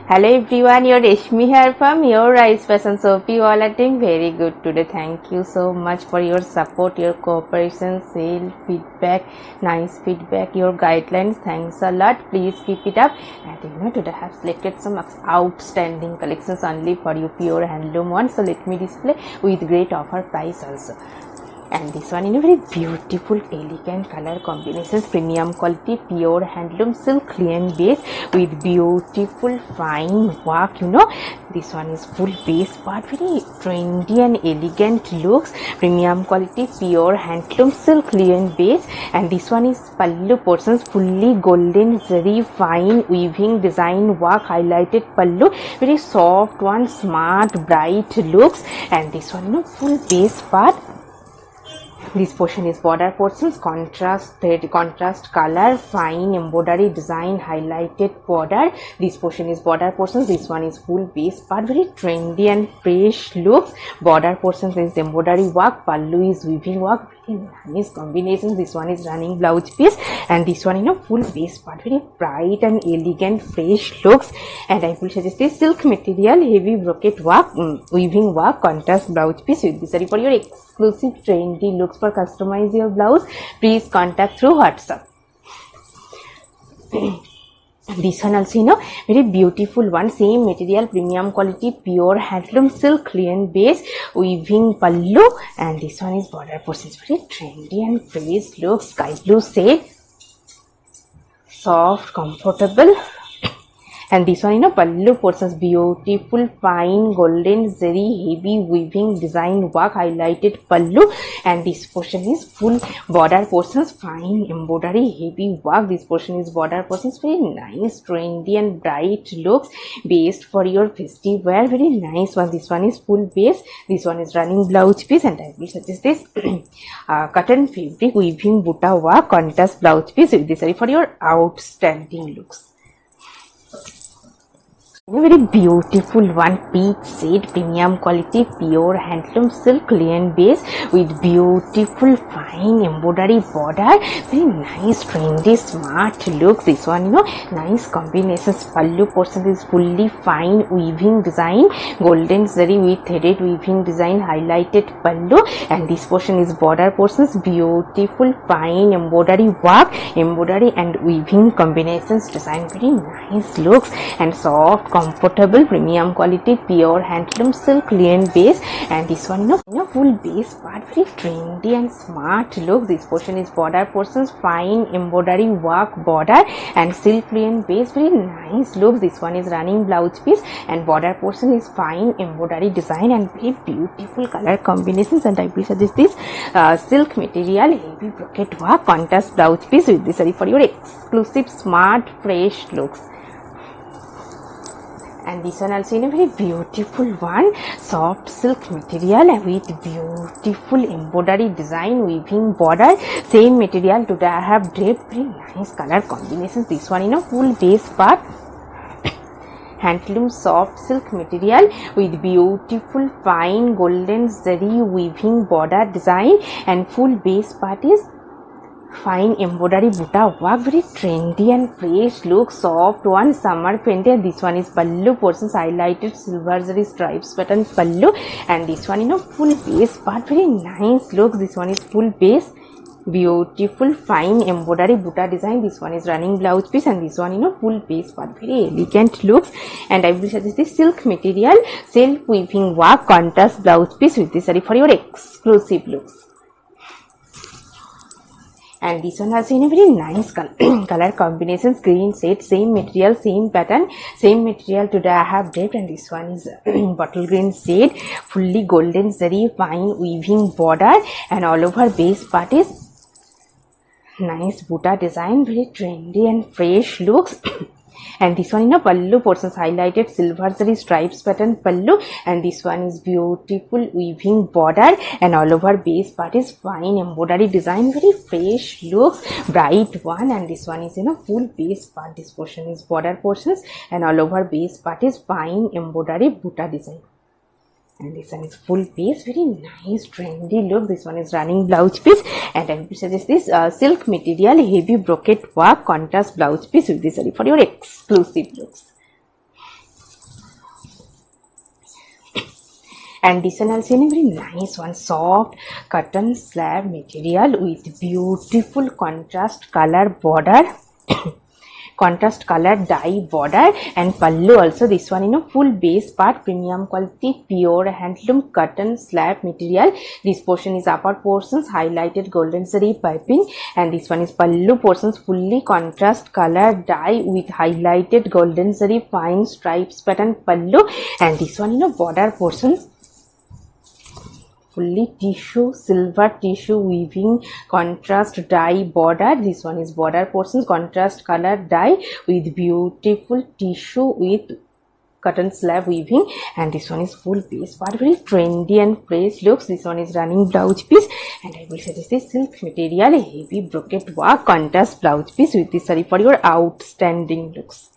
Hello everyone, your Reshmi here from Your Rise Fashion. So hope you all are doing very good today. Thank you so much for your support, your cooperation, sale, feedback, nice feedback, your guidelines. Thanks a lot. Please keep it up. And today I have selected some outstanding collections only for you, pure handloom ones. So let me display with great offer price also. And this one in a very beautiful elegant color combinations, premium quality pure handloom silk linen base with beautiful fine work. This one is full base part, very trendy and elegant looks, premium quality pure handloom silk linen base. And this one is pallu portions, fully golden zari fine weaving design work, highlighted pallu, very soft one, smart bright looks. And this one full base part. This portion is border portions, contrast color, fine embroidery design, highlighted border. This portion is border portions. This one is full base part, very trendy and fresh looks. Border portions is embroidery work, pallu is weaving work, very nice combinations. This one is running blouse piece, and this one full base part, very bright and elegant fresh looks. And I will suggest this silk material, heavy brocade work, weaving work, contrast blouse piece with this for your exclusive trendy looks. For customize your blouse, please contact through WhatsApp. This one also very beautiful one, same material, premium quality pure handloom silk linen base, weaving pallu. And this one is border portions, very trendy and fresh looks, sky blue shade, soft, comfortable. And this one pallu portions, beautiful fine golden zari heavy weaving design work, highlighted pallu. And this portion is full border portions, fine embroidery heavy work. This portion is border portions, very nice trendy and bright looks, based for your festive wear, very nice one. This one is full base, this one is running blouse piece. And I will suggest this cotton fabric weaving buta work, contrast blouse piece with this for your outstanding looks. Very beautiful one, peach shade, premium quality pure handloom silk linen base with beautiful fine embroidery border, very nice trendy smart looks. This one nice combinations. Pallu portion is fully fine weaving design, golden zari with threaded weaving design, highlighted pallu. And this portion is border portions, beautiful fine embroidery work, embroidery and weaving combinations design, very nice looks. And soft comfortable premium quality pure handloom silk linen base. And this one full base part, very trendy and smart look. This portion is border portions, fine embroidery work border and silk linen base, very nice looks. This one is running blouse piece, and border portion is fine embroidery design and very beautiful color combinations. And I will suggest this silk material, heavy brocade work, contrast blouse piece with this for your exclusive smart fresh looks. And this one also a very beautiful one, soft silk material with beautiful embroidery design, weaving border, same material. Today I have draped, very nice color combinations. This one full base part, handloom soft silk material with beautiful fine golden zari weaving border design, and full base part is fine embroidery buta work, very trendy and fresh look, soft one, summer printed. This one is pallu portions, highlighted silver zari stripes pattern pallu. And this one full base part, very nice look. This one is full base, beautiful fine embroidery buta design. This one is running blouse piece, and this one full base part, very elegant looks. And I will suggest this silk material, self weaving work, contrast blouse piece with this for your exclusive looks. And this one has a very nice color combinations, green shade, same material, same pattern, same material. Today I have draped, and this one is bottle green shade, fully golden zari fine weaving border, and all over base part is nice buta design, very trendy and fresh looks. And this one pallu portions, highlighted silver zari stripes pattern pallu. And this one is beautiful weaving border, and all over base part is fine embroidery design, very fresh looks, bright one. And this one is full base part. This portion is border portions, and all over base part is fine embroidery buta design. And this one is full base, very nice trendy look. This one is running blouse piece, and I will suggest this silk material, heavy brocade work, contrast blouse piece with this for your exclusive looks. And this one also in a very nice one, soft cotton slab material with beautiful contrast color border. Contrast color dye border and pallu also. This one full base part, premium quality pure handloom cotton slab material. This portion is upper portions highlighted golden zari piping, and this one is pallu portions fully contrast color dye with highlighted golden zari fine stripes pattern pallu, and this one border portions fully tissue, silver tissue weaving contrast dye border. This one is border portions contrast color dye with beautiful tissue with cotton slab weaving, and this one is full base part, very trendy and fresh looks. This one is running blouse piece, and I will suggest this silk material, heavy brocade work contrast blouse piece with this saree for your outstanding looks.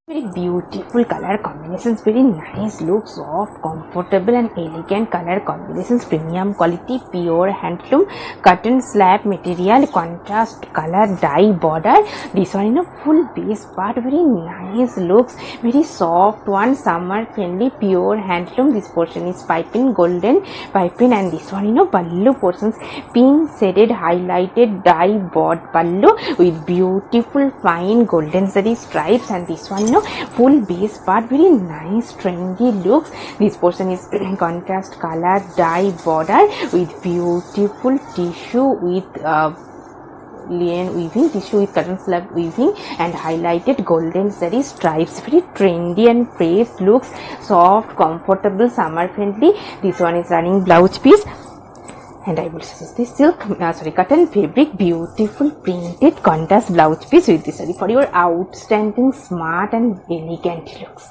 Very beautiful color combinations, very nice look, soft, comfortable and elegant color combinations, premium quality pure handloom cotton slab material, contrast color dye border. This one full base part, very nice looks, very soft one, summer friendly pure handloom. This portion is piping, golden piping, and this one pallu portions pink shaded highlighted dye board pallu with beautiful fine golden zari stripes, and this one full base part, very nice trendy looks. This portion is contrast color dye border with beautiful tissue with linen weaving, tissue with cotton slab weaving and highlighted golden zari stripes, very trendy and fresh looks, soft, comfortable, summer friendly. This one is running blouse piece, and I will suggest this silk cotton fabric beautiful printed contrast blouse piece with this saree for your outstanding smart and elegant looks.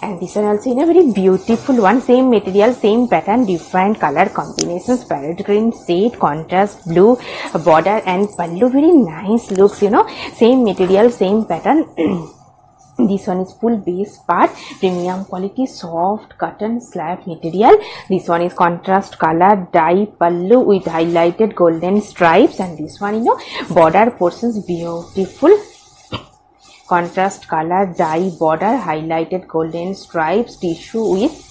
And this one also in a very beautiful one, same material, same pattern, different color combinations, parrot green shade, contrast blue border and pallu, very nice looks, same material, same pattern. This one is full base part, premium quality soft cotton slab material. This one is contrast color dye pallu with highlighted golden stripes, and this one border portions beautiful contrast color dye border highlighted golden stripes, tissue with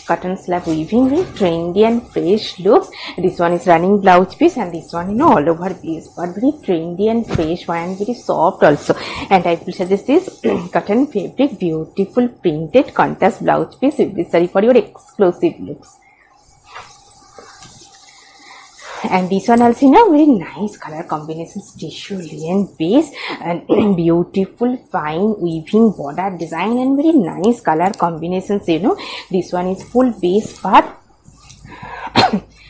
cotton slab weaving, very trendy and fresh looks. This one is running blouse piece, and this one all over base but very trendy and fresh one and very soft also. And I will suggest this cotton fabric beautiful printed contrast blouse piece with this saree for your exclusive looks. And this one also very nice color combinations, tissue linen base and beautiful fine weaving border design and very nice color combinations. This one is full base part,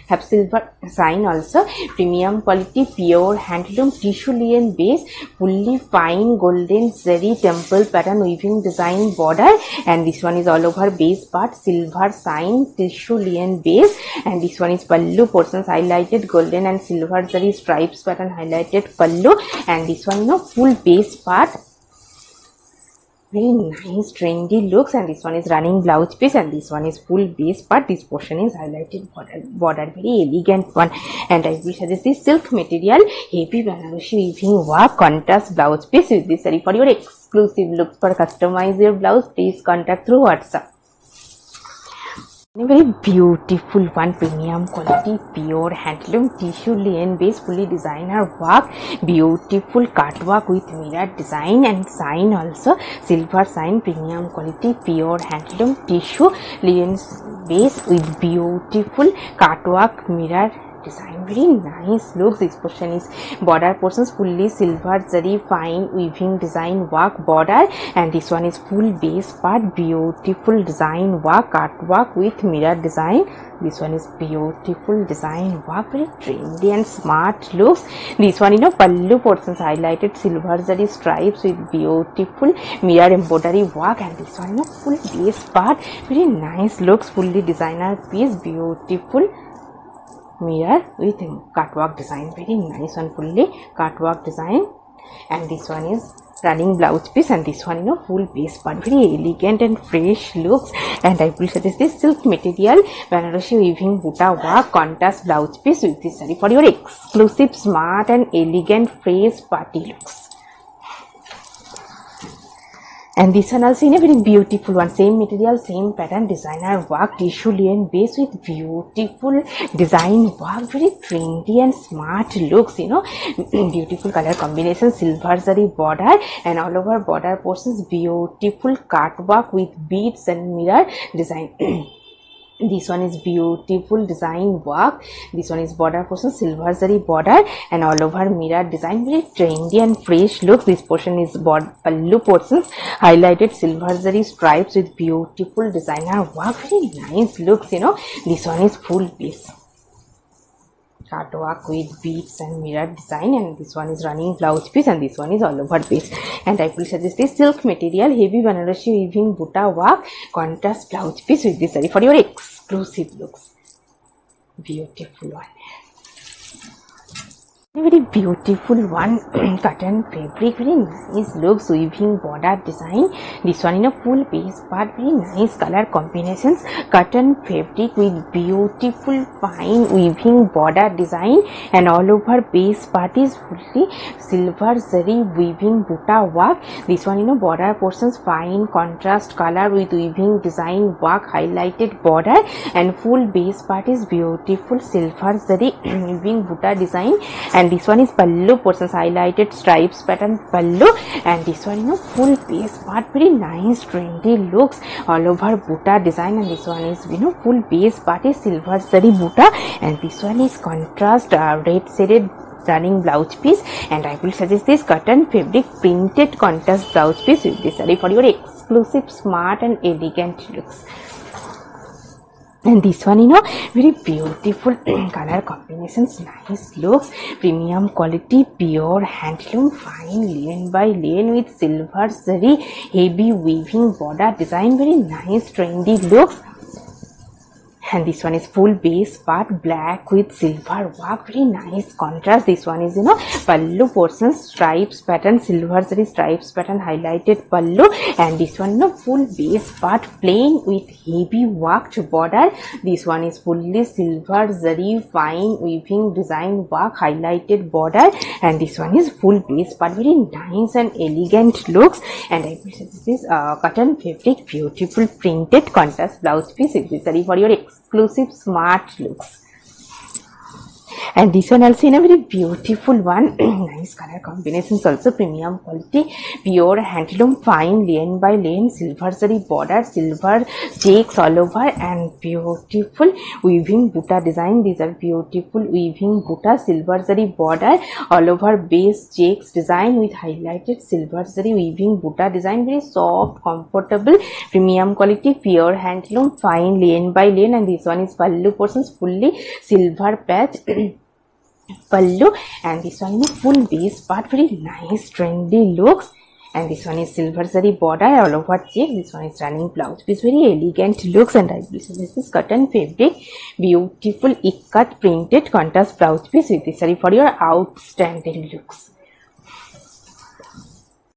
have silver sign also, premium quality pure handloom tissue linen base, fully fine golden zari temple pattern weaving design border, and this one is all over base part, silver sign tissue linen base, and this one is pallu portions highlighted golden and silver zari stripes pattern highlighted pallu, and this one full base part, very nice trendy looks, and this one is running blouse piece, and this one is full base part. This portion is highlighted border, very elegant one. And I will suggest this silk material, heavy Banarosi weaving work contrast blouse piece with this saree for your exclusive looks. For customize your blouse, please contact through WhatsApp. Very beautiful one, premium quality pure handloom tissue linen base, fully designer work, beautiful cut work with mirror design and sign also, silver sign, premium quality pure handloom tissue linen base with beautiful cut work mirror design, very nice looks. This portion is border portions fully silver zari fine weaving design work border, and this one is full base part, beautiful design work cut work with mirror design. This one is beautiful design work, very trendy and smart looks. This one pallu portions highlighted silver zari stripes with beautiful mirror embroidery work, and this one full base part, very nice looks, fully designer piece, beautiful mirror with cutwork design, very nice one, fully cutwork design. And this one is running blouse piece, and this one full base part, very elegant and fresh looks. And I will suggest this silk material Banarosi weaving buta work contrast blouse piece with this saree for your exclusive smart and elegant fresh party looks. And this one also in a very beautiful one, same material, same pattern, designer work, tissue linen base with beautiful design work, very trendy and smart looks, you know, beautiful color combination, silver zari border, and all over border portions beautiful cut work with beads and mirror design. This one is beautiful design work. This one is border portion, silver zari border, and all over mirror design, very trendy and fresh looks. This portion is pallu portions, highlighted silver zari stripes with beautiful designer work, very nice looks, you know. This one is full piece cut work with beads and mirror design, and this one is running blouse piece, and this one is all over piece. And I will suggest this silk material, heavy Banarasi weaving buta work, contrast blouse piece with this saree for your exclusive looks. Beautiful one. Very beautiful one, cotton fabric, very nice looks, weaving border design. This one in a full base part, very nice color combinations, cotton fabric with beautiful fine weaving border design, and all over base part is fully silver zari weaving buta work. This one in a border portions, fine contrast color with weaving design work, highlighted border, and full base part is beautiful silver zari weaving buta design. And this one is pallu portions, highlighted stripes pattern pallu, and this one, you know, full base part, very nice trendy looks, all over buta design. And this one is, you know, full base part is silver zari buta, and this one is contrast red shaded running blouse piece. And I will suggest this cotton fabric printed contrast blouse piece with this saree for your exclusive smart and elegant looks. And this one, you know, very beautiful color combinations, nice looks, premium quality, pure handloom, fine lane by lane with silver zari heavy weaving border design, very nice trendy looks. And this one is full base part, black with silver work, very nice contrast. This one is, you know, pallu portions, stripes pattern, silver zari stripes pattern, highlighted pallu. And this one, you know, full base part, plain with heavy worked border. This one is fully silver zari fine weaving design work, highlighted border. And this one is full base part, very nice and elegant looks. And I present this cotton fabric beautiful printed contrast blouse piece accessory for your exclusive smart looks. And this one also in a very beautiful one, nice color combinations, also premium quality, pure handloom, fine lane by lane, silver zari border, silver checks all over, and beautiful weaving buta design. These are beautiful weaving buta, silver zari border, all over base checks design with highlighted silver zari weaving buta design, very soft, comfortable, premium quality, pure handloom, fine lane by lane. And this one is pallu portions, fully silver patch pallu, and this one is full base part, very nice trendy looks. And this one is silver zari border all over check. This one is running blouse piece, very elegant looks. And I will suggest this cotton fabric beautiful ikat printed contrast blouse piece with this saree for your outstanding looks.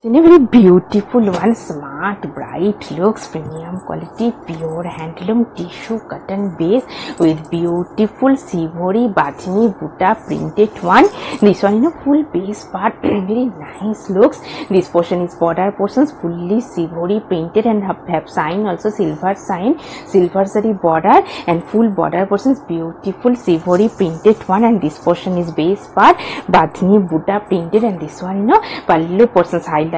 In a very beautiful one, smart bright looks, premium quality, pure handloom tissue cotton base with beautiful sivori bathini buta printed one. This one in a full base part, very nice looks. This portion is border portions, fully sivori printed, and have sign also, silver sign, silver zari border, and full border portions beautiful sivori printed one. And this portion is base part, bathini buta printed. And this one, you know, pallu portions, highlighted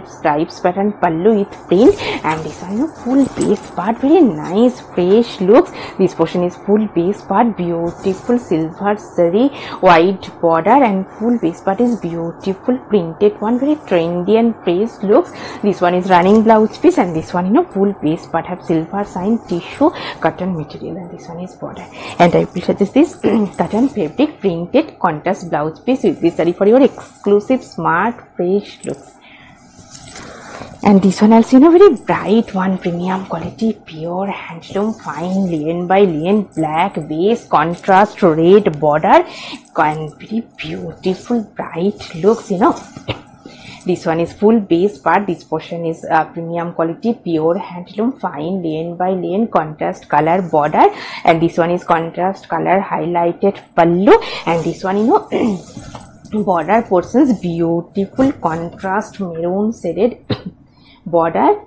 stripes pattern pallu with print. And this one, you know, full base part, very nice fresh looks. This portion is full base part, beautiful silver zari white border, and full base part is beautiful printed one, very trendy and fresh looks. This one is running blouse piece, and this one, you know, full base part have silver sign tissue cotton material, and this one is border. And I will suggest this cotton fabric printed contrast blouse piece with this saree for your exclusive smart fresh looks. And this one also, you know, very bright one, premium quality, pure handloom, fine lane by lane, black base, contrast red border, and very beautiful bright looks, you know. This one is full base part. This portion is premium quality, pure handloom, fine lane by lane, contrast color border. And this one is contrast color highlighted pallu. And this one, you know, border portions beautiful contrast maroon shaded border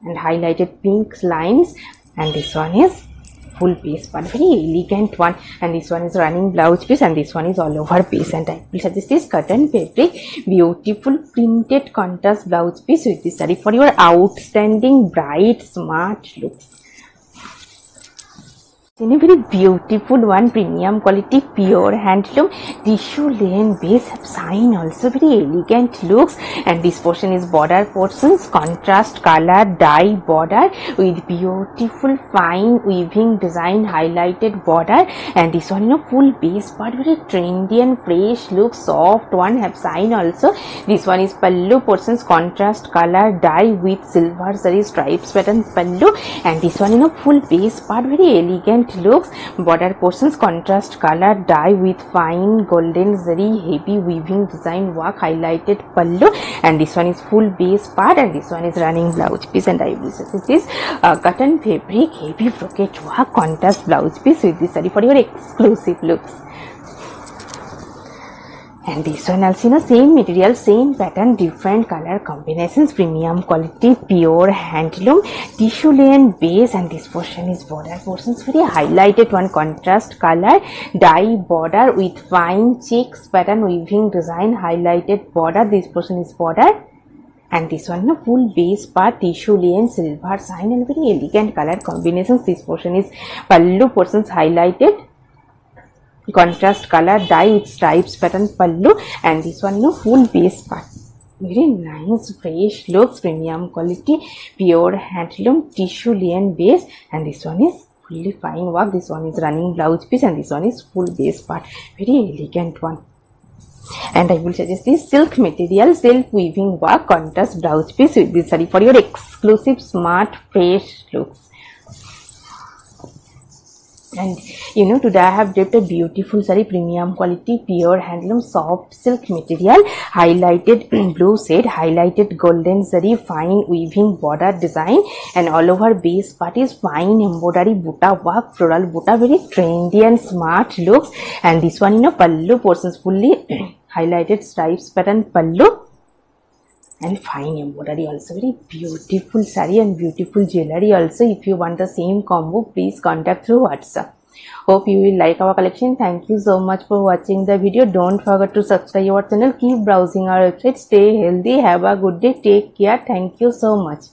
and highlighted pink lines, and this one is full base part, very elegant one, and this one is running blouse piece, and this one is all over piece. And I will suggest this cotton fabric beautiful printed contrast blouse piece with this saree for your outstanding bright smart looks. In a very beautiful one, premium quality pure handloom tissue layen base, sign also very elegant looks, and this portion is border portions, contrast color dye border with beautiful fine weaving design highlighted border, and this one full base part, very trendy and fresh look, soft one, have sign also. This one is pallu portions, contrast color dye with silver zari stripes pattern pallu, and this one full base part, very elegant looks, border portions, contrast color dye with fine golden zari heavy weaving design work highlighted pallu, and this one is full base part, and this one is running blouse piece. And I will suggest this cotton fabric heavy brocade work contrast blouse piece with this saree for your exclusive looks. And this one also same material, same pattern, different color combinations, premium quality pure handloom tissue layen base, and this portion is border portions, very highlighted one, contrast color dye border with fine checks pattern weaving design highlighted border. This portion is border, and this one full base part, tissue layen silver sign, and very elegant color combinations. This portion is pallu portions highlighted contrast color dye with stripes pattern pallu, and this one full base part, very nice fresh looks, premium quality pure handloom tissue layen base, and this one is fully fine work. This one is running blouse piece, and this one is full base part, very elegant one. And I will suggest this silk material, silk weaving work contrast blouse piece with this saree for your exclusive smart fresh looks. And today I have draped a beautiful saree, premium quality pure handloom soft silk material, highlighted blue shade, highlighted golden zari fine weaving border design, and all over base part is fine embroidery buta work, floral buta, very trendy and smart looks. And this one pallu portions, fully highlighted stripes pattern pallu, and fine embroidery also, very beautiful saree and beautiful jewelry also. If you want the same combo, please contact through WhatsApp. Hope you will like our collection. Thank you so much for watching the video. Don't forget to subscribe our channel. Keep browsing our website. Stay healthy. Have a good day. Take care. Thank you so much.